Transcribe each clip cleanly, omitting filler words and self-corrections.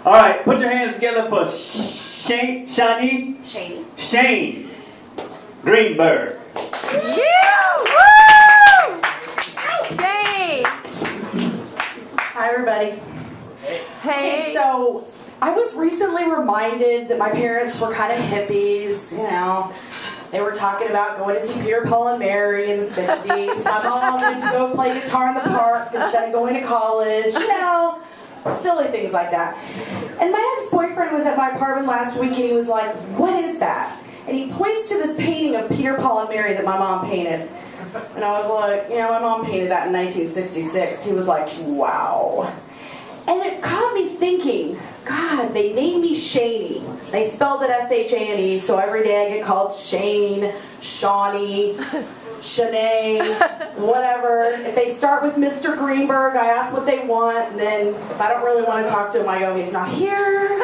All right, put your hands together for Shane Greenberg. Yeah! Woo! Shane! Hi, everybody. Hey. Okay, so I was recently reminded that my parents were kind of hippies, you know. They were talking about going to see Peter, Paul, and Mary in the 60s. My mom wanted to go play guitar in the park instead of going to college, you know. Silly things like that. And my ex-boyfriend was at my apartment last week and he was like, "What is that?" And he points to this painting of Peter, Paul, and Mary that my mom painted. And I was like, you know, my mom painted that in 1966. He was like, wow. And it caught me thinking, God, they named me Shaney. They spelled it S-H-A-N-E, so every day I get called Shane, Shawnee, Shanae, whatever. If they start with Mr. Greenberg, I ask what they want, and then if I don't really want to talk to him, I go, he's not here.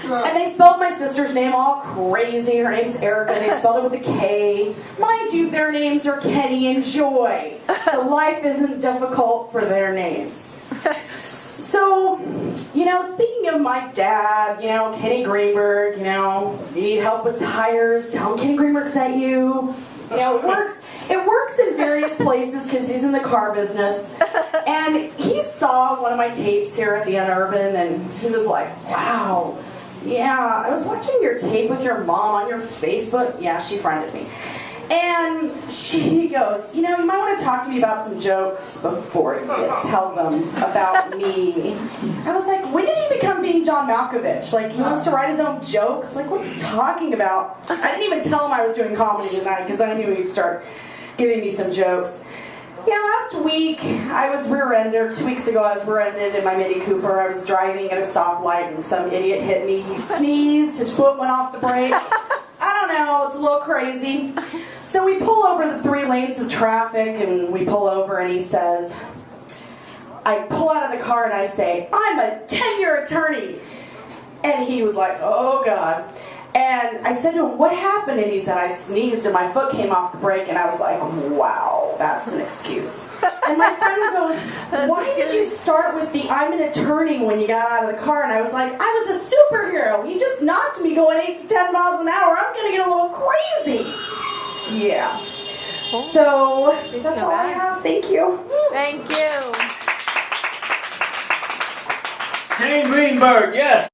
And they spelled my sister's name all crazy. Her name's Erica. They spelled it with a K. Mind you, their names are Kenny and Joy. So life isn't difficult for their names. So, you know, speaking of my dad, you know, Kenny Greenberg, you know, you need help with tires, tell him Kenny Greenberg sent you. You know, it works in various places because he's in the car business. And he saw one of my tapes here at the Unurban, and he was like, wow, yeah, I was watching your tape with your mom on your Facebook. Yeah, she friended me. And she goes, you know, you might want to talk to me about some jokes before you tell them about me. I was like, when did he become being John Malkovich? Like, he wants to write his own jokes? Like, what are you talking about? I didn't even tell him I was doing comedy tonight because I knew he'd start giving me some jokes. Yeah, last week I was rear-ended. 2 weeks ago I was rear-ended in my Mini Cooper. I was driving at a stoplight and some idiot hit me. He sneezed, his foot went off the brake. I don't know, it's a little crazy. So we pull over the 3 lanes of traffic and we pull over and he says, I pull out of the car and I say, I'm a 10-year attorney. And he was like, oh God. And I said to him, what happened? And he said, I sneezed and my foot came off the brake. And I was like, wow, that's an excuse. And my friend goes, why did you start with the I'm an attorney when you got out of the car? And I was like, I was a superhero. He just knocked me going 8 to 10 miles an hour. I'm going to get a little crazy. Yeah. So that's all I have. Thank you. Thank you. Shane Greenberg, yes.